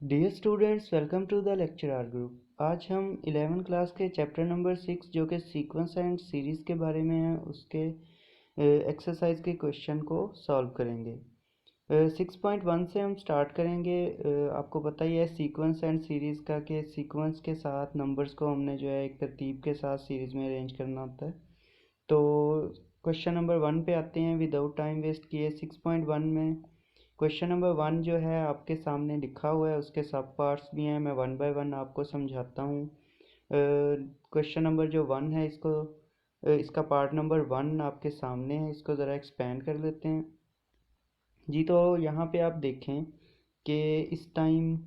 Dear students, welcome to the lecture R group. आज हम 11 class के चैप्टर नंबर 6 जो कि सीक्वेंस एंड सीरीज़ के बारे में है उसके एक्सरसाइज के क्वेश्चन को सॉल्व करेंगे। 6.1 से हम स्टार्ट करेंगे। आपको पता ही है सीक्वेंस एंड सीरीज़ का कि सीक्वेंस के साथ नंबर्स को हमने जो है एक तरतीब के साथ सीरीज़ में अरेंज करना होता है। तो क्वेश्चन नंबर 1 पे आते हैं विदाउट टाइम वेस्ट किए। 6.1 में क्वेश्चन नंबर 1 जो है आपके सामने लिखा हुआ है, उसके सब पार्ट्स भी हैं। मैं वन बाय वन आपको समझाता हूँ। क्वेश्चन नंबर जो 1 है इसका पार्ट नंबर 1 आपके सामने है, इसको ज़रा एक्सपेंड कर लेते हैं जी। तो यहाँ पे आप देखें कि इस टाइम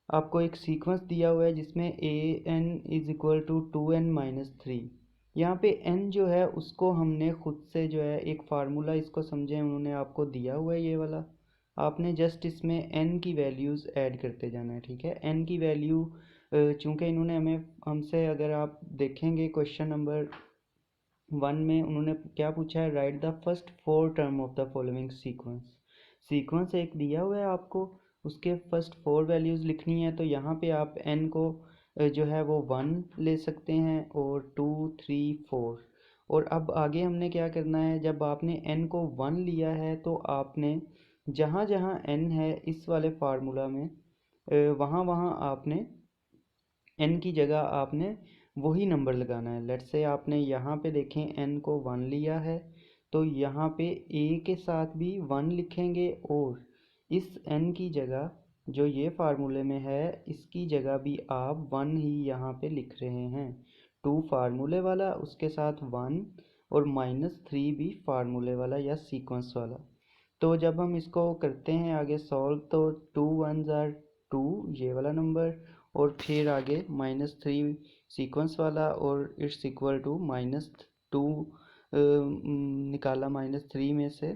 आपको एक सीक्वेंस दिया हुआ है जिसमें a n is equal to 2n-3। यहाँ पे n जो है उसको हमने खुद से जो है एक फार्मूला, इसको समझें, उन्होंने आपको दिया हुआ है ये वाला। आपने जस्ट इसमें n की वैल्यूज़ ऐड करते जाना है, ठीक है। n की वैल्यू चूँकि इन्होंने हमसे, अगर आप देखेंगे क्वेश्चन नंबर 1 में उन्होंने क्या पूछा है, right the first 4 term of the following sequence. Sequence एक दिया हुआ है आपको, उसके फर्स्ट 4 वैल्यूज़ लिखनी है। तो यहाँ पे आप n को जो है वो 1 ले सकते हैं और 2 3 4। और अब आगे हमने क्या करना है, जब आपने n को 1 लिया है तो आपने जहाँ जहाँ n है इस वाले फार्मूला में वहाँ वहाँ आपने n की जगह आपने वही नंबर लगाना है। लेट्स से आपने यहाँ पे देखें n को 1 लिया है तो यहाँ पे a के साथ भी 1 लिखेंगे और इस n की जगह जो ये फार्मूले में है इसकी जगह भी आप 1 ही यहाँ पे लिख रहे हैं। 2 फार्मूले वाला, उसके साथ 1 और -3 भी फार्मूले वाला या सीक्वेंस वाला। तो जब हम इसको करते हैं आगे सॉल्व, तो 2 1s आर 2 ये वाला नंबर, और फिर आगे -3 सीक्वेंस वाला, और इट्स इक्वल टू -2 निकाला -3 में से,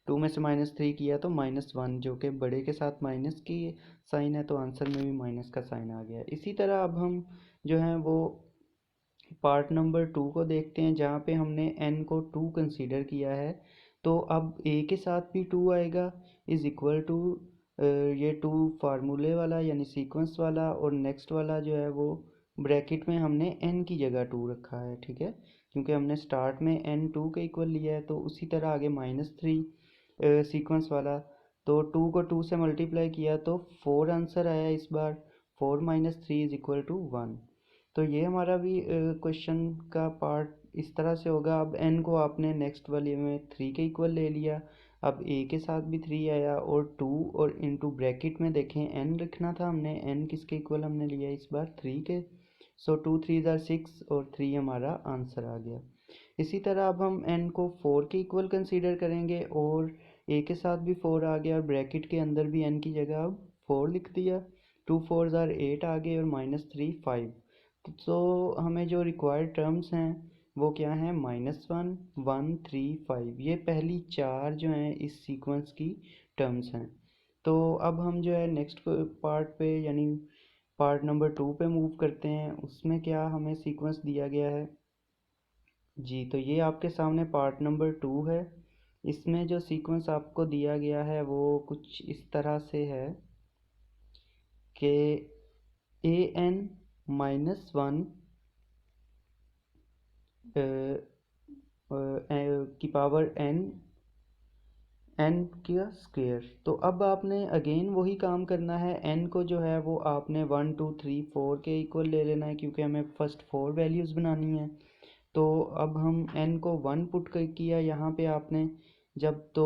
2 में से -3 किया तो -1, जो कि बड़े के साथ माइनस की साइन है तो आंसर में भी माइनस का साइन आ गया। इसी तरह अब हम जो है वो पार्ट नंबर 2 को देखते हैं जहाँ पे हमने n को 2 कंसीडर किया है। तो अब a के साथ भी 2 आएगा, इज़ इक्वल टू ये 2 फार्मूले वाला यानी सीक्वेंस वाला, और नेक्स्ट वाला जो है वो ब्रैकेट में हमने n की जगह 2 रखा है, ठीक है, क्योंकि हमने स्टार्ट में n 2 के इक्वल लिया है। तो उसी तरह आगे -3 सीक्वेंस वाला, तो 2 को 2 से मल्टीप्लाई किया तो 4 आंसर आया इस बार। 4 - 3 इज़ इक्वल टू 1। तो ये हमारा भी क्वेश्चन का पार्ट इस तरह से होगा। अब n को आपने नेक्स्ट वाले में 3 के इक्वल ले लिया, अब a के साथ भी 3 आया और 2 और इनटू ब्रैकेट में देखें n लिखना था हमने, n किसके इक्वल हमने लिया इस बार 3 के। सो 2 3s आर 6 और 3 हमारा आंसर आ गया। इसी तरह अब हम n को 4 के इक्वल कंसीडर करेंगे और a के साथ भी 4 आ गया और ब्रैकेट के अंदर भी n की जगह अब 4 लिख दिया। 2 4s आर 8 आ गए और -3 5। तो हमें जो रिक्वायर्ड टर्म्स हैं वो क्या हैं, -1 1 3 5। ये पहली 4 जो हैं इस सीक्वेंस की टर्म्स हैं। तो अब हम जो है नेक्स्ट पार्ट पे यानी पार्ट नंबर 2 पे मूव करते हैं। उसमें क्या हमें सीक्वेंस दिया गया है जी। तो ये आपके सामने पार्ट नंबर 2 है। इसमें जो सीक्वेंस आपको दिया गया है वो कुछ इस तरह से है कि an-1 की पावर n का स्क्वायर। तो अब आपने अगेन वही काम करना है। n को जो है वो आपने 1 2 3 4 के इक्वल ले लेना है क्योंकि हमें फर्स्ट 4 वैल्यूज़ बनानी है। तो अब हम n को 1 पुट कर किया यहाँ पे आपने, जब तो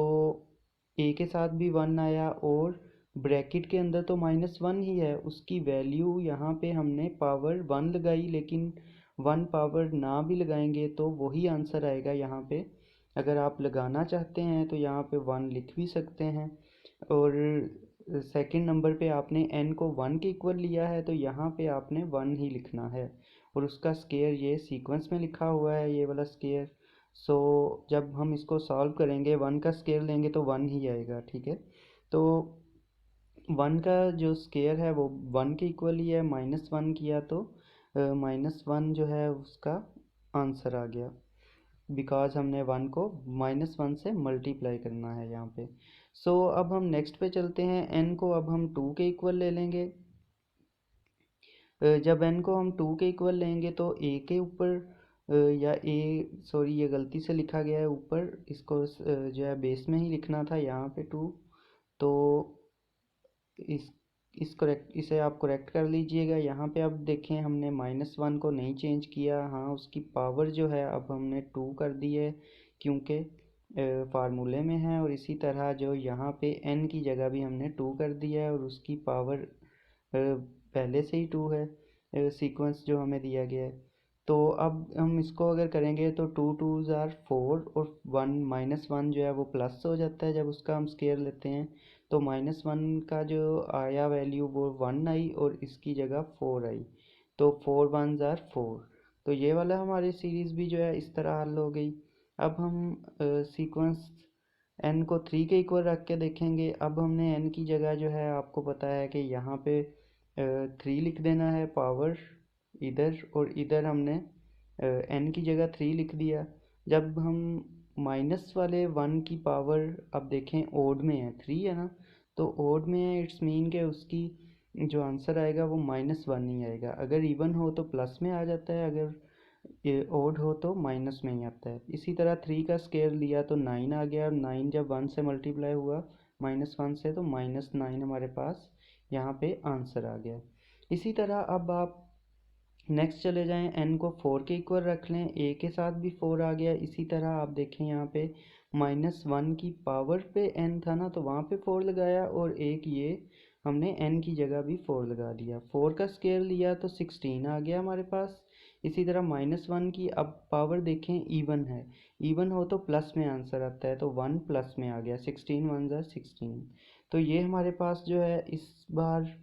a के साथ भी 1 आया और ब्रैकेट के अंदर तो -1 ही है, उसकी वैल्यू यहाँ पे हमने पावर 1 लगाई, लेकिन 1 पावर ना भी लगाएंगे तो वही आंसर आएगा यहाँ पे। अगर आप लगाना चाहते हैं तो यहाँ पे 1 लिख भी सकते हैं। और सेकंड नंबर पे आपने n को 1 के इक्वल लिया है तो यहाँ पे आपने 1 ही लिखना है, और उसका स्केयर ये सीक्वेंस में लिखा हुआ है ये वाला स्केयर। सो जब हम इसको सॉल्व करेंगे 1 का स्केयर लेंगे तो 1 ही आएगा, ठीक है। तो 1 का जो स्केयर है वो 1 के इक्वल ही है, -1 किया तो -1 जो है उसका आंसर आ गया, बिकॉज हमने 1 को -1 से मल्टीप्लाई करना है यहाँ पे। अब हम नेक्स्ट पे चलते हैं। n को अब हम 2 के इक्वल ले लेंगे। जब n को हम 2 के इक्वल लेंगे तो a के ऊपर या सॉरी ये गलती से लिखा गया है ऊपर, इसको जो है बेस में ही लिखना था यहाँ पे 2। तो इसे आप करेक्ट कर लीजिएगा। यहाँ पे अब देखें हमने -1 को नहीं चेंज किया, हाँ उसकी पावर जो है अब हमने 2 कर दी है क्योंकि फार्मूले में है। और इसी तरह जो यहाँ पे n की जगह भी हमने 2 कर दिया है और उसकी पावर पहले से ही 2 है, सीक्वेंस जो हमें दिया गया है। तो अब हम इसको अगर करेंगे तो 2 2s are 4 और 1 -1 जो है वो प्लस हो जाता है जब उसका हम स्केयर लेते हैं। तो -1 का जो आया वैल्यू वो 1 आई और इसकी जगह 4 आई, तो 4 1s are 4। तो ये वाला हमारी सीरीज़ भी जो है इस तरह हल हो गई। अब हम सीक्वेंस n को 3 के इक्वल रख के देखेंगे। अब हमने n की जगह जो है आपको पता है कि यहाँ पे 3 लिख देना है पावर इधर, और इधर हमने n की जगह 3 लिख दिया। जब हम माइनस वाले 1 की पावर अब देखें ओड में है, 3 है ना, तो ओड में है, इट्स मीन के उसकी जो आंसर आएगा वो -1 ही आएगा। अगर इवन हो तो प्लस में आ जाता है, अगर ओड हो तो माइनस में ही आता है। इसी तरह 3 का स्केयर लिया तो 9 आ गया, और 9 जब 1 से मल्टीप्लाई हुआ -1 से तो -9 हमारे पास यहाँ पे आंसर आ गया। इसी तरह अब आप नेक्स्ट चले जाएं, n को 4 के इक्वल रख लें, a के साथ भी 4 आ गया। इसी तरह आप देखें यहाँ पे -1 की पावर पे n था ना, तो वहाँ पे 4 लगाया, और एक ये हमने n की जगह भी 4 लगा दिया। 4 का स्केयर लिया तो 16 आ गया हमारे पास। इसी तरह -1 की अब पावर देखें इवन है, इवन हो तो प्लस में आंसर आता है, तो 1 प्लस में आ गया, 16 1s are 16। तो ये हमारे पास जो है इस बार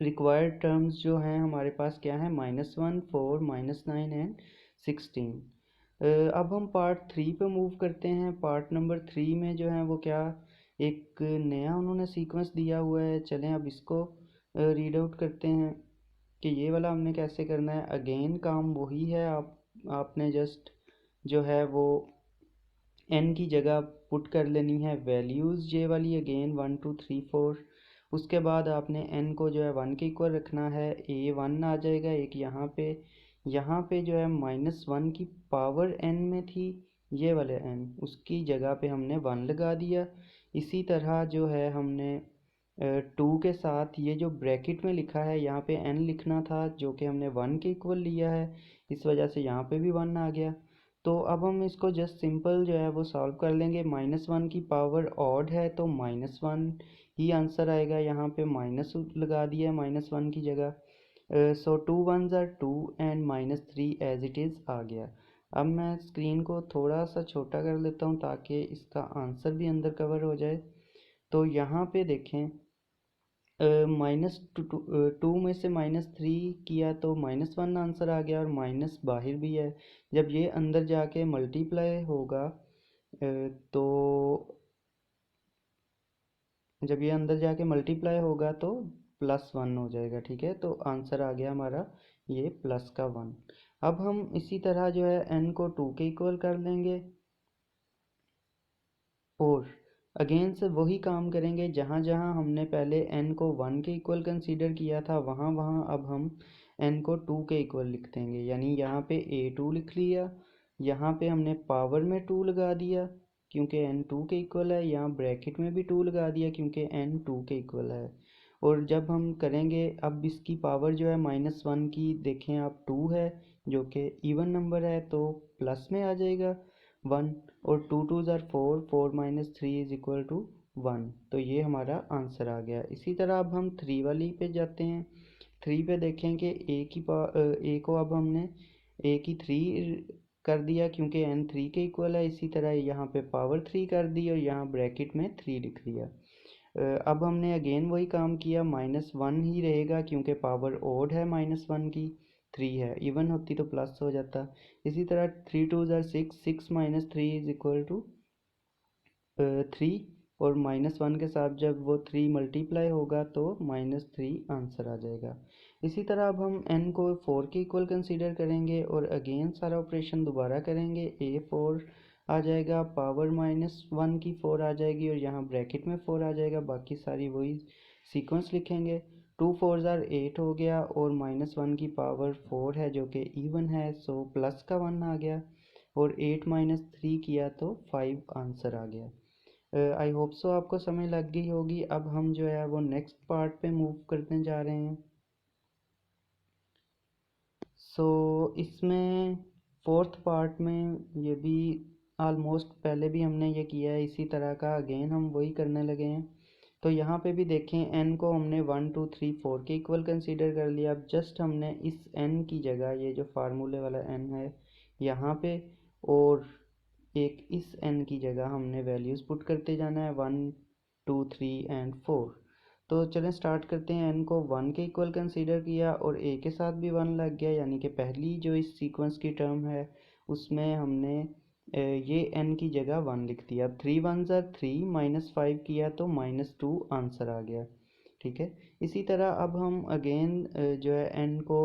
रिक्वायर्ड टर्म्स जो हैं हमारे पास क्या है, -1 4 -9 एंड 16। अब हम पार्ट 3 पे मूव करते हैं। पार्ट नंबर 3 में जो है वो क्या, एक नया उन्होंने सीक्वेंस दिया हुआ है। चलें अब इसको रीड आउट करते हैं कि ये वाला हमने कैसे करना है। अगेन काम वही है, आपने जस्ट जो है वो n की जगह पुट कर लेनी है वैल्यूज़ ये वाली, अगेन 1 2 3 4। उसके बाद आपने n को जो है 1 के इक्वल रखना है, a 1 आ जाएगा एक यहाँ पे जो है -1 की पावर n में थी ये वाले n, उसकी जगह पे हमने 1 लगा दिया। इसी तरह जो है हमने 2 के साथ ये जो ब्रैकेट में लिखा है यहाँ पे n लिखना था, जो कि हमने 1 के इक्वल लिया है, इस वजह से यहाँ पे भी 1 आ गया। तो अब हम इसको जस्ट सिंपल जो है वो सॉल्व कर लेंगे। -1 की पावर ऑड है तो -1 ही आंसर आएगा, यहाँ पे माइनस लगा दिया -1 की जगह। So 2 1s are 2 and -3 as it is आ गया। अब मैं स्क्रीन को थोड़ा सा छोटा कर लेता हूँ ताकि इसका आंसर भी अंदर कवर हो जाए। तो यहाँ पे देखें -2 में से -3 किया तो -1 आंसर आ गया, और माइनस बाहर भी है। जब ये अंदर जाके मल्टीप्लाई होगा तो जब ये अंदर जाके मल्टीप्लाई होगा तो +1 हो जाएगा, ठीक है। तो आंसर आ गया हमारा ये प्लस का 1। अब हम इसी तरह जो है n को 2 के इक्वल कर लेंगे, और अगेन से वही काम करेंगे जहाँ जहाँ हमने पहले n को 1 के इक्वल कंसीडर किया था, वहाँ वहाँ अब हम n को 2 के इक्वल लिख देंगे। यानी यहाँ पे a2 लिख लिया, यहाँ पे हमने पावर में 2 लगा दिया क्योंकि n 2 के इक्वल है, यहाँ ब्रैकेट में भी 2 लगा दिया क्योंकि n 2 के इक्वल है। और जब हम करेंगे अब इसकी पावर जो है -1 की देखें आप 2 है, जो कि इवन नंबर है, तो प्लस में आ जाएगा 1, और 2 2s are 4 4 -3 is equal to 1। तो ये हमारा आंसर आ गया। इसी तरह अब हम 3 वाली पे जाते हैं। 3 पे देखेंगे a को अब हमने a की 3 कर दिया क्योंकि n 3 के इक्वल है। इसी तरह यहाँ पे पावर 3 कर दी और यहाँ ब्रैकेट में 3 लिख दिया। अब हमने अगेन वही काम किया, -1 ही रहेगा क्योंकि पावर ओड है -1 की, 3 है, इवन होती तो प्लस हो जाता। इसी तरह 3 2s are 6 6 -3 is equal to 3, और -1 के साथ जब वो 3 मल्टीप्लाई होगा तो -3 आंसर आ जाएगा। इसी तरह अब हम n को 4 के इक्वल कंसीडर करेंगे और अगेन सारा ऑपरेशन दोबारा करेंगे। a4 आ जाएगा, पावर -1 की 4 आ जाएगी और यहाँ ब्रैकेट में 4 आ जाएगा। बाकी सारी वही सीक्वेंस लिखेंगे। 2 4 ज़ार 8 हो गया और -1 की पावर 4 है जो कि इवन है, सो प्लस का 1 आ गया और 8 - 3 किया तो 5 आंसर आ गया। आई होप सो आपको समझ लग गई होगी। अब हम जो है वो नेक्स्ट पार्ट पे मूव करने जा रहे हैं। इसमें फोर्थ पार्ट में ये भी ऑलमोस्ट पहले भी हमने ये किया है इसी तरह का, अगेन हम वही करने लगे हैं। तो यहाँ पे भी देखें, n को हमने 1 2 3 4 के इक्वल कंसीडर कर लिया। अब जस्ट हमने इस n की जगह, ये जो फार्मूले वाला n है यहाँ पे, और एक इस n की जगह हमने वैल्यूज़ पुट करते जाना है, 1 2 3 एंड 4। तो चलें स्टार्ट करते हैं। n को 1 के इक्वल कंसीडर किया और a के साथ भी 1 लग गया, यानी कि पहली जो इस सीक्वेंस की टर्म है उसमें हमने ये n की जगह 1 लिख दिया। अब 3 1 ज़ार 3 -5 किया तो -2 आंसर आ गया। ठीक है, इसी तरह अब हम अगेन जो है n को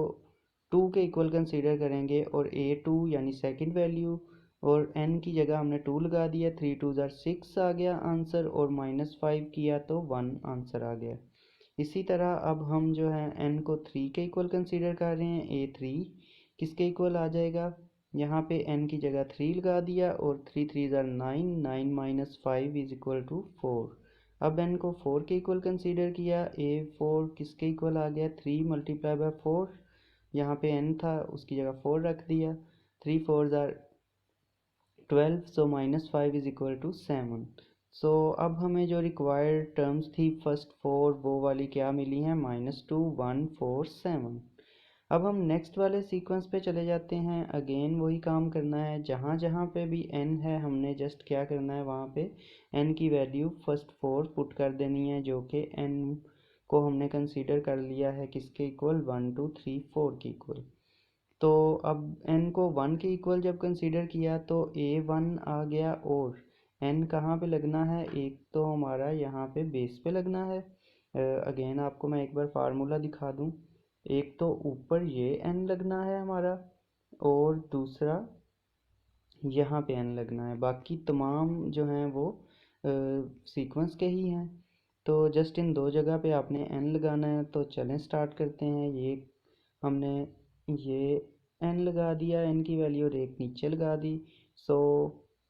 2 के इक्वल कंसीडर करेंगे और a2 यानी सेकंड वैल्यू, और n की जगह हमने 2 लगा दिया। 3 2 ज़ार 6 आ गया आंसर और -5 किया तो 1 आंसर आ गया। इसी तरह अब हम जो है n को 3 के इक्वल कंसीडर कर रहे हैं। a3 किसके इक्वल आ जाएगा, यहाँ पे n की जगह 3 लगा दिया और 3 3 ज़ार 9, 9 - 5 इज इक्वल टू 4। अब n को 4 के इक्वल कंसीडर किया। a4 किसके इक्वल आ गया, 3 मल्टीप्लाई बाय 4, यहाँ पे n था उसकी जगह 4 रख दिया। 3 4 ज़ार 12, सो -5 इज इक्वल टू 7। सो अब हमें जो रिक्वायर्ड टर्म्स थी फर्स्ट 4 वो वाली क्या मिली हैं, -2 1 4 7। अब हम नेक्स्ट वाले सीक्वेंस पे चले जाते हैं। अगेन वही काम करना है, जहाँ जहाँ पे भी n है हमने जस्ट क्या करना है, वहाँ पे n की वैल्यू फर्स्ट 4 पुट कर देनी है, जो कि n को हमने कंसीडर कर लिया है किसके इक्वल, 1 2 3 4 के इक्वल। तो अब n को 1 के इक्वल जब कंसीडर किया तो a1 आ गया, और n कहाँ पे लगना है, एक तो हमारा यहाँ पे बेस पे लगना है। अगेन आपको मैं एक बार फार्मूला दिखा दूँ। एक तो ऊपर ये n लगना है हमारा, और दूसरा यहाँ पे n लगना है। बाकी तमाम जो हैं वो सीक्वेंस के ही हैं, तो जस्ट इन दो जगह पे आपने n लगाना है। तो चलें स्टार्ट करते हैं। ये हमने ये n लगा दिया, n की वैल्यू, और एक नीचे लगा दी। सो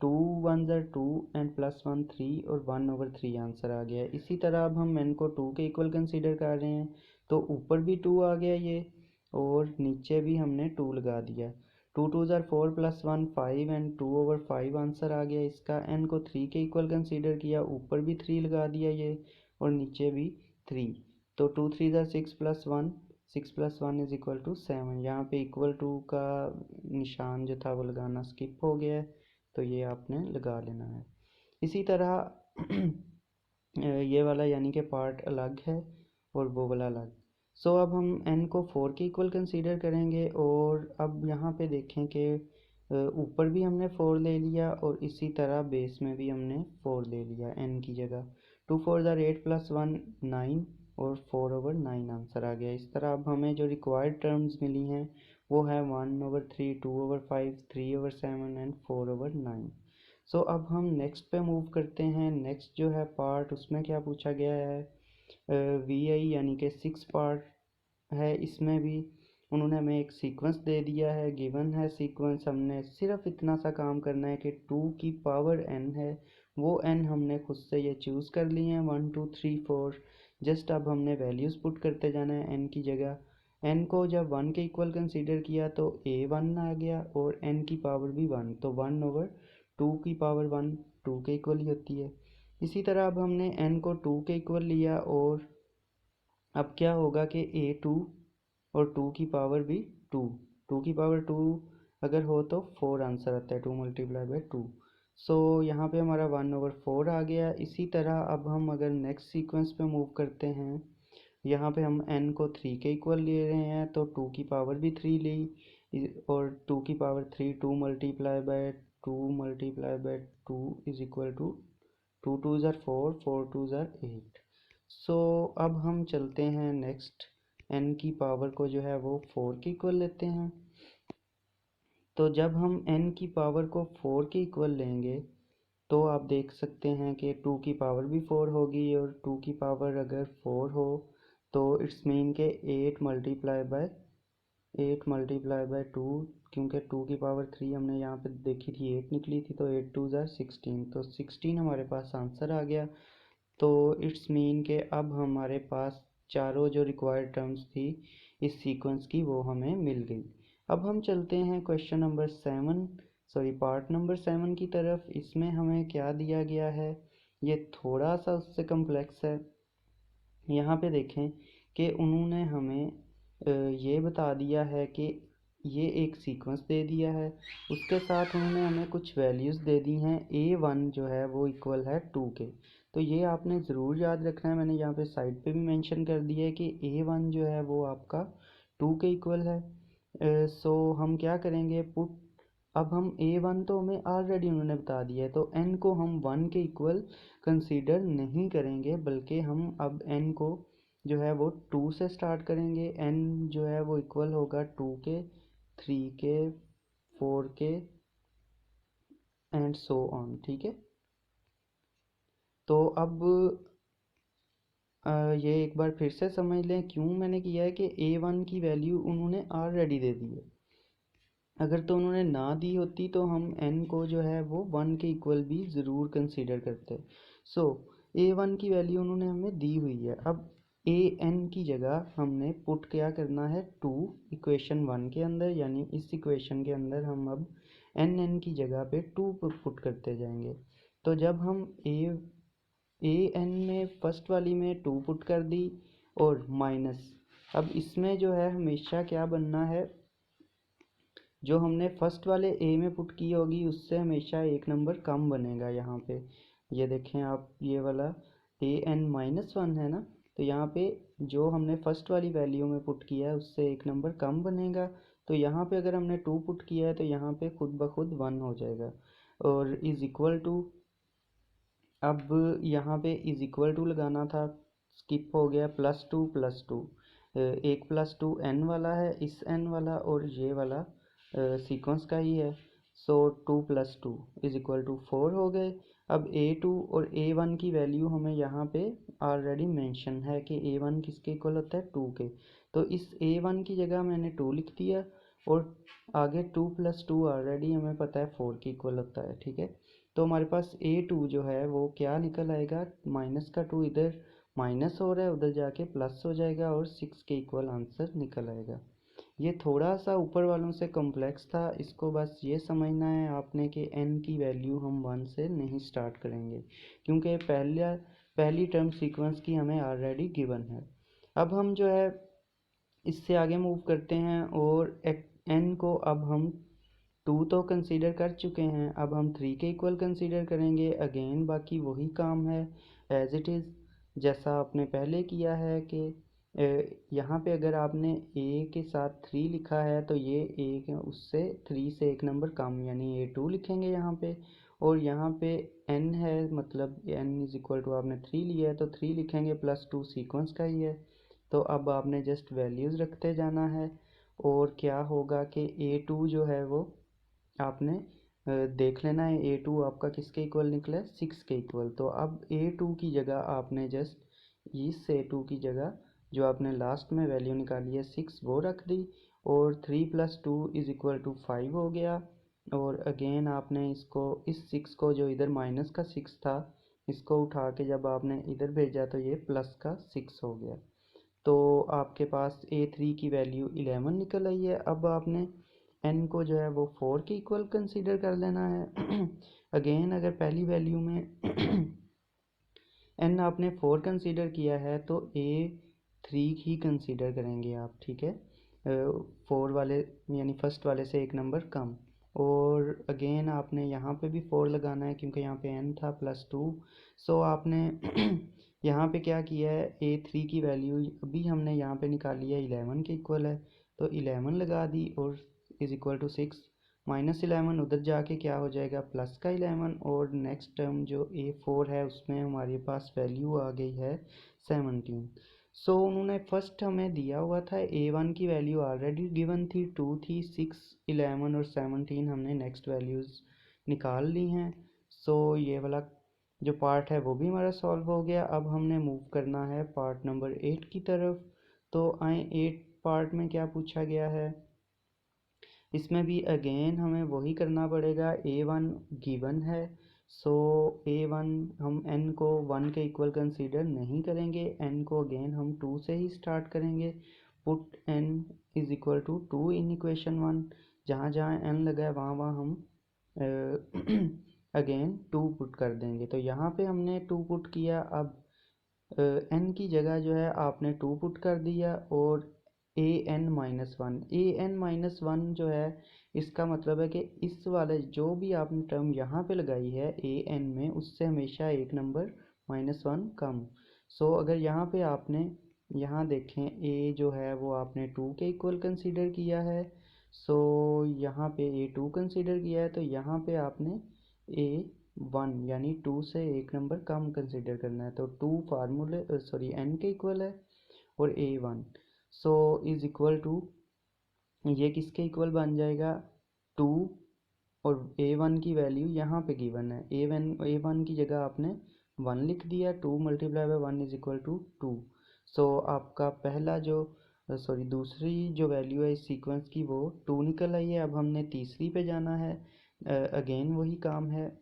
2 1 ज़ार 2 एंड +1 3 और 1/3 आंसर आ गया। इसी तरह अब हम n को 2 के इक्वल कंसीडर कर रहे हैं, तो ऊपर भी 2 आ गया ये, और नीचे भी हमने 2 लगा दिया। 2 2 ज़ार 4 +1 5 एंड 2/5 आंसर आ गया इसका। n को 3 के इक्वल कंसीडर किया, ऊपर भी 3 लगा दिया ये, और नीचे भी 3। तो 2 3 ज़ार 6 +1, 6 + 1 इज इक्वल टू 7। यहाँ पे इक्वल टू का निशान जो था वो लगाना स्किप हो गया है, तो ये आपने लगा लेना है। इसी तरह ये वाला यानी कि पार्ट अलग है और वो वाला अलग। सो अब हम n को 4 के इक्वल कंसीडर करेंगे, और अब यहाँ पे देखें कि ऊपर भी हमने 4 ले लिया और इसी तरह बेस में भी हमने 4 ले लिया n की जगह। 2 4 ज़ार 8 +1 9 और 4/9 आंसर आ गया। इस तरह अब हमें जो रिक्वायर्ड टर्म्स मिली हैं वो है 1/3 2/5 3/7 एंड 4/9। सो अब हम नेक्स्ट पे मूव करते हैं। नेक्स्ट जो है पार्ट, उसमें क्या पूछा गया है, वी आई यानी कि 6 पार्ट है। इसमें भी उन्होंने हमें एक सीक्वेंस दे दिया है, गिवन है सीक्वेंस। हमने सिर्फ इतना सा काम करना है कि 2 की पावर n है, वो n हमने खुद से ये चूज़ कर लिए हैं, 1 2 3 4। जस्ट अब हमने वैल्यूज़ पुट करते जाना है n की जगह। n को जब 1 के इक्वल कंसीडर किया तो a1 आ गया, और n की पावर भी 1, तो 1/2 की पावर 1 2 के इक्वल ही होती है। इसी तरह अब हमने n को 2 के इक्वल लिया, और अब क्या होगा कि a2 और 2 की पावर भी 2, 2 की पावर 2 अगर हो तो 4 आंसर आता है, 2 मल्टीप्लाई बाय 2। सो यहाँ पे हमारा 1/4 आ गया। इसी तरह अब हम अगर नेक्स्ट सीक्वेंस पे मूव करते हैं, यहाँ पे हम n को 3 के इक्वल ले रहे हैं, तो 2 की पावर भी 3 ली, और 2 की power 3 2 multiply by 2 multiply by 2 is equal to 2 2 ज़ार 4 4 2 ज़ार 8। सो अब हम चलते हैं नेक्स्ट, n की पावर को जो है वो 4 के इक्वल लेते हैं। तो जब हम n की पावर को 4 के इक्वल लेंगे तो आप देख सकते हैं कि 2 की पावर भी 4 होगी, और 2 की पावर अगर 4 हो तो इट्स मीन के 8 मल्टीप्लाई बाय 2, क्योंकि 2 की पावर 3 हमने यहाँ पे देखी थी 8 निकली थी, तो 8 2 ज़ार 16, तो 16 हमारे पास आंसर आ गया। तो इट्स मीन के अब हमारे पास चारों जो रिक्वायर्ड टर्म्स थी इस सीक्वेंस की वो हमें मिल गई। अब हम चलते हैं क्वेश्चन नंबर 7 पार्ट नंबर 7 की तरफ। इसमें हमें क्या दिया गया है, ये थोड़ा सा उससे कम्प्लेक्स है। यहाँ पे देखें कि उन्होंने हमें ये बता दिया है कि ये एक सीक्वेंस दे दिया है, उसके साथ उन्होंने हमें कुछ वैल्यूज़ दे दी हैं। a1 जो है वो इक्वल है 2 के। तो ये आपने ज़रूर याद रखना है, मैंने यहाँ पे साइड पे भी मेंशन कर दिया है कि a1 जो है वो आपका 2 के इक्वल है। सो हम क्या करेंगे, पुट, अब हम a1 तो हमें ऑलरेडी उन्होंने बता दिया है, तो n को हम 1 के इक्वल कंसीडर नहीं करेंगे, बल्कि हम अब n को जो है वो 2 से स्टार्ट करेंगे। n जो है वो इक्वल होगा 2 के, 3 के, 4 के एंड सो ऑन। ठीक है, तो अब ये एक बार फिर से समझ लें क्यों मैंने किया है कि a1 की वैल्यू उन्होंने ऑलरेडी दे दी है। अगर तो उन्होंने ना दी होती तो हम n को जो है वो 1 के इक्वल भी ज़रूर कंसीडर करते। सो a1 की वैल्यू उन्होंने हमें दी हुई है। अब an की जगह हमने पुट क्या करना है, 2 इक्वेशन 1 के अंदर, यानी इस इक्वेशन के अंदर हम अब n की जगह पे 2 पुट करते जाएंगे। तो जब हम an में फर्स्ट वाली में 2 पुट कर दी और माइनस, अब इसमें जो है हमेशा क्या बनना है, जो हमने फर्स्ट वाले ए में पुट की होगी उससे हमेशा एक नंबर कम बनेगा। यहाँ पे ये देखें आप, ये वाला an-1 है ना, तो यहाँ पे जो हमने फर्स्ट वाली वैल्यू में पुट किया है उससे एक नंबर कम बनेगा। तो यहाँ पे अगर हमने 2 पुट किया है तो यहाँ पे खुद ब खुद 1 हो जाएगा, और इज़ इक्वल टू, अब यहाँ पे इज़ इक्वल टू लगाना था, स्किप हो गया, +2 एक +2 n वाला है, इस n वाला और ये वाला सीक्वेंस का ही है। सो 2 + 2 इज़ इक्वल टू 4 हो गए। अब a2 और a1 की वैल्यू हमें यहाँ पे ऑलरेडी मेंशन है कि a1 किसके इक्वल होता है, 2 के। तो इस a1 की जगह मैंने 2 लिख दिया, और आगे 2 + 2 ऑलरेडी हमें पता है 4 के इक्वल होता है। ठीक है, तो हमारे पास a2 जो है वो क्या निकल आएगा, माइनस का 2 इधर माइनस हो रहा है, उधर जाके प्लस हो जाएगा, और 6 के इक्वल आंसर निकल आएगा। ये थोड़ा सा ऊपर वालों से कॉम्प्लेक्स था, इसको बस ये समझना है आपने कि n की वैल्यू हम 1 से नहीं स्टार्ट करेंगे, क्योंकि पहली टर्म सीक्वेंस की हमें ऑलरेडी गिवन है। अब हम जो है इससे आगे मूव करते हैं, और n को अब हम 2 तो कंसीडर कर चुके हैं, अब हम 3 के इक्वल कंसीडर करेंगे। अगेन बाकी वही काम है एज इट इज़, जैसा आपने पहले किया है कि यहाँ पे अगर आपने a के साथ 3 लिखा है तो ये a उससे 3 से एक नंबर कम, यानी a2 लिखेंगे यहाँ पे, और यहाँ पे n है, मतलब n इज़ इक्वल टू आपने 3 लिया है तो 3 लिखेंगे, +2 सीक्वेंस का ही है। तो अब आपने जस्ट वैल्यूज़ रखते जाना है, और क्या होगा कि a2 जो है वो आपने देख लेना है, a2 आपका किसके इक्वल निकला है, 6 के इक्वल। तो अब a2 की जगह आपने जस्ट इस a2 की जगह जो आपने लास्ट में वैल्यू निकाली है 6 वो रख दी, और 3 + 2 इज़ इक्वल टू 5 हो गया। और अगेन आपने इसको, इस 6 को जो इधर माइनस का 6 था, इसको उठा के जब आपने इधर भेजा तो ये प्लस का 6 हो गया। तो आपके पास a3 की वैल्यू 11 निकल आई है। अब आपने n को जो है वो 4 के इक्वल कंसीडर कर लेना है। अगेन अगर पहली वैल्यू में n आपने 4 कंसीडर किया है तो a3 ही कंसीडर करेंगे आप। ठीक है, 4 वाले यानी फर्स्ट वाले से एक नंबर कम, और अगेन आपने यहाँ पे भी 4 लगाना है क्योंकि यहाँ पे n था +2। सो आपने यहाँ पे क्या किया है, a3 की वैल्यू अभी हमने यहाँ पे निकाली है 11 के इक्वल है, तो 11 लगा दी, और इज़ इक्वल टू 6, -11 उधर जाके क्या हो जाएगा, प्लस का 11, और नेक्स्ट टर्म जो a4 है उसमें हमारे पास वैल्यू आ गई है 17। सो उन्होंने फर्स्ट हमें दिया हुआ था A1 की वैल्यू ऑलरेडी गिवन थी, 2 थी, 6, 11 और 17 हमने नेक्स्ट वैल्यूज़ निकाल ली हैं। सो ये वाला जो पार्ट है वो भी हमारा सॉल्व हो गया। अब हमने मूव करना है पार्ट नंबर 8 की तरफ। तो आए 8 पार्ट में क्या पूछा गया है, इसमें भी अगेन हमें वही करना पड़ेगा। A1 गिवन है, सो A1 हम n को 1 के इक्वल कंसीडर नहीं करेंगे, n को अगेन हम 2 से ही स्टार्ट करेंगे। Put n is equal to 2 in equation 1। जहाँ जहाँ n लगा है वहाँ वहाँ हम अगेन 2 पुट कर देंगे। तो यहाँ पे हमने 2 पुट किया। अब n की जगह जो है आपने 2 पुट कर दिया और an-1 जो है इसका मतलब है कि इस वाले जो भी आपने टर्म यहाँ पे लगाई है an में, उससे हमेशा एक नंबर -1 कम। सो अगर यहाँ पे आपने यहाँ देखें a जो है वो आपने 2 के इक्वल कंसीडर किया है, सो यहाँ पे a 2 कंसीडर किया है, तो यहाँ पे आपने a1 यानी 2 से एक नंबर कम कंसीडर करना है। तो 2 फार्मूले n के इक्वल है और a1 so is equal to, ये किसके इक्वल बन जाएगा, 2 और a1 की वैल्यू यहाँ पे गिवन है, a1 की जगह आपने 1 लिख दिया, 2 multiply by 1 is equal to 2। So आपका पहला जो दूसरी जो वैल्यू है इस सीक्वेंस की वो 2 निकल आई है। अब हमने तीसरी पे जाना है। अगेन वही काम है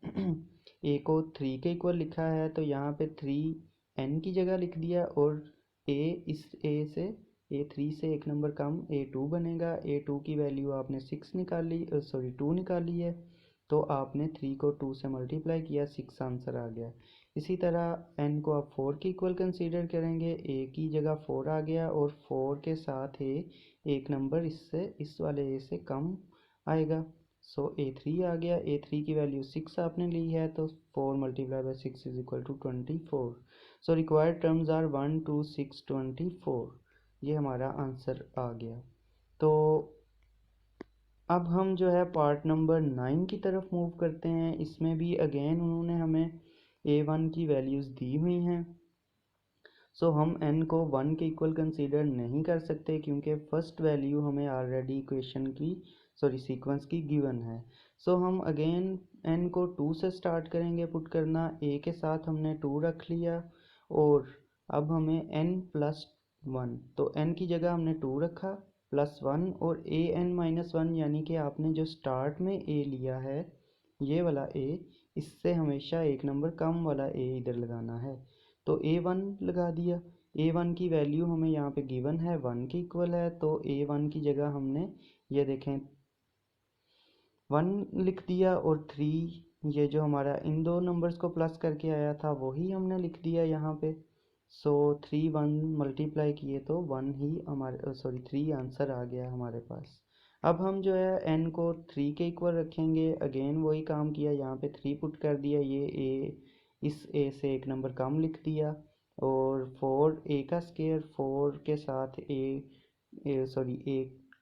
a को 3 के इक्वल लिखा है, तो यहाँ पे 3 n की जगह लिख दिया और इस a से a3 से एक नंबर कम a2 बनेगा। a2 की वैल्यू आपने 6 निकाली 2 निकाली है, तो आपने 3 को 2 से मल्टीप्लाई किया, 6 आंसर आ गया। इसी तरह n को आप 4 के इक्वल कंसीडर करेंगे, a की जगह 4 आ गया और 4 के साथ a एक नंबर इससे इस वाले a से कम आएगा। सो a3 आ गया, a3 की वैल्यू 6 आपने ली है, तो 4 multiply by 6 is equal to 24। So required terms are 1 2 6 24। ये हमारा आंसर आ गया। तो अब हम जो है पार्ट नंबर 9 की तरफ मूव करते हैं। इसमें भी अगेन उन्होंने हमें a1 की वैल्यूज़ दी हुई हैं। सो हम n को 1 के इक्वल कंसीडर नहीं कर सकते क्योंकि फर्स्ट वैल्यू हमें ऑलरेडी इक्वेशन की सीक्वेंस की गिवन है। सो हम अगेन n को 2 से स्टार्ट करेंगे पुट करना। a के साथ हमने 2 रख लिया और अब हमें n प्लस 1, तो n की जगह हमने 2 रखा प्लस 1 और an-1 यानी कि आपने जो स्टार्ट में a लिया है ये वाला a, इससे हमेशा एक नंबर कम वाला a इधर लगाना है। तो a1 लगा दिया। a1 की वैल्यू हमें यहाँ पे गिवन है 1 के इक्वल है, तो a1 की जगह हमने ये देखें 1 लिख दिया और 3 ये जो हमारा इन दो नंबर्स को प्लस करके आया था वही हमने लिख दिया यहाँ पे। सो 3 1 मल्टीप्लाई किए तो 1 ही हमारे 3 आंसर आ गया हमारे पास। अब हम जो है n को 3 के इक्वल रखेंगे। अगेन वही काम किया, यहाँ पे 3 पुट कर दिया, ये a इस a से एक नंबर कम लिख दिया और 4 a का स्केयर 4 के साथ a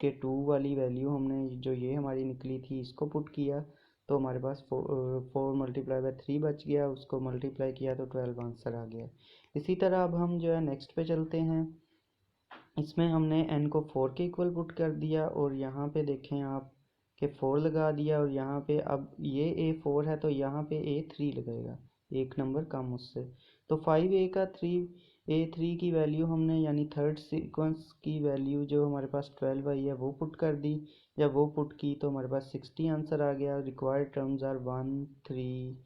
के 2 वाली वैल्यू हमने जो ये हमारी निकली थी इसको पुट किया, तो हमारे पास 4 मल्टीप्लाई बाय 3 बच गया, उसको मल्टीप्लाई किया तो 12 आंसर आ गया। इसी तरह अब हम जो है नेक्स्ट पे चलते हैं। इसमें हमने n को 4 के इक्वल पुट कर दिया और यहाँ पे देखें आप कि 4 लगा दिया और यहाँ पे अब ये a4 है तो यहाँ पे a3 लगेगा, एक नंबर कम उससे। तो 5a का 3 की वैल्यू हमने यानी थर्ड सीक्वेंस की वैल्यू जो हमारे पास 12 आई है वो पुट कर दी। जब वो पुट की तो हमारे पास 60 आंसर आ गया। Required terms are 1 3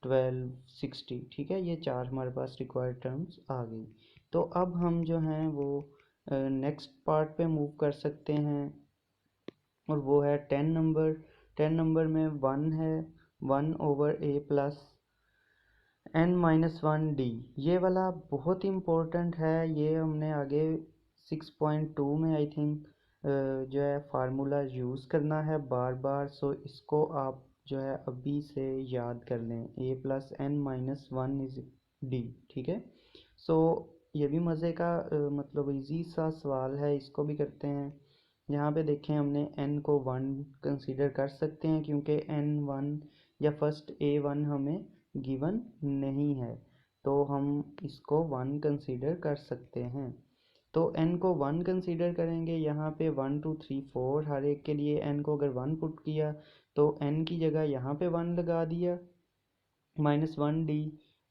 12 60। ठीक है, ये चार हमारे पास रिक्वायर्ड टर्म्स आ गई। तो अब हम जो हैं वो नेक्स्ट पार्ट पे मूव कर सकते हैं और वो है 10 नंबर। 10 नंबर में 1 है, 1 ओवर a प्लस n-1d। ये वाला बहुत इम्पोर्टेंट है, ये हमने आगे 6.2 में आई थिंक जो है फार्मूला यूज़ करना है बार बार। सो इसको आप जो है अभी से याद कर लें, a plus n-1 is d। ठीक है, सो ये भी मज़े का मतलब इजी सा सवाल है, इसको भी करते हैं। यहाँ पे देखें हमने n को 1 कंसीडर कर सकते हैं क्योंकि n1 या फर्स्ट a1 हमें गिवन नहीं है। तो हम इसको 1 कंसीडर कर सकते हैं। तो n को 1 कंसीडर करेंगे। यहाँ पे 1 2 3 4 हर एक के लिए n को अगर 1 पुट किया तो n की जगह यहाँ पे 1 लगा दिया, -1d।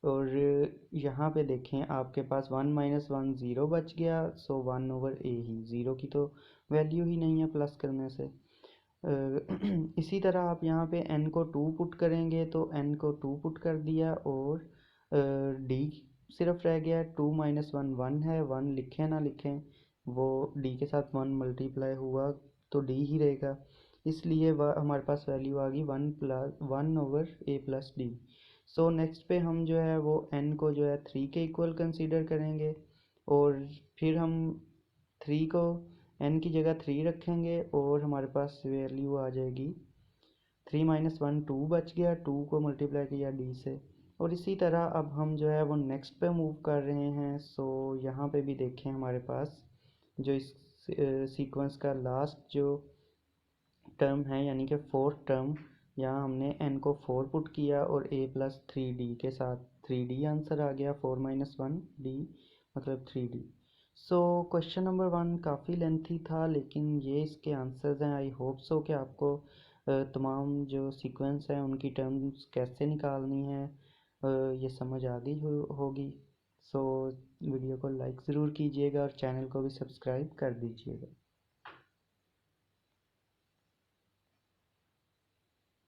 और यहाँ पे देखें आपके पास 1 -1 0 बच गया, सो 1/a ही, ज़ीरो की तो वैल्यू ही नहीं है प्लस करने से। इसी तरह आप यहाँ पे n को 2 पुट करेंगे तो n को 2 पुट कर दिया और d सिर्फ रह गया। 2 - 1 1 है, 1 लिखें ना लिखें वो d के साथ 1 मल्टीप्लाई हुआ तो d ही रहेगा, इसलिए वह हमारे पास वैल्यू आ गई 1/a + d। सो नेक्स्ट पे हम जो है वो n को जो है 3 के इक्वल कंसीडर करेंगे और फिर हम 3 को n की जगह 3 रखेंगे और हमारे पास वैल्यू आ जाएगी 3 - 1 2 बच गया, 2 को मल्टीप्लाई किया d से। और इसी तरह अब हम जो है वो नेक्स्ट पे मूव कर रहे हैं। सो यहाँ पे भी देखें हमारे पास जो इस सीक्वेंस का लास्ट जो टर्म है यानी कि फोर्थ टर्म, यहाँ हमने n को 4 पुट किया और a + 3d के साथ 3d आंसर आ गया। 4 - 1d मतलब 3d। सो क्वेश्चन नंबर 1 काफ़ी लेंथी था लेकिन ये इसके आंसर्स हैं। आई होप सो कि आपको तमाम जो सीक्वेंस हैं उनकी टर्म्स कैसे निकालनी है ये समझ आ गई होगी। सो वीडियो को लाइक ज़रूर कीजिएगा और चैनल को भी सब्सक्राइब कर दीजिएगा।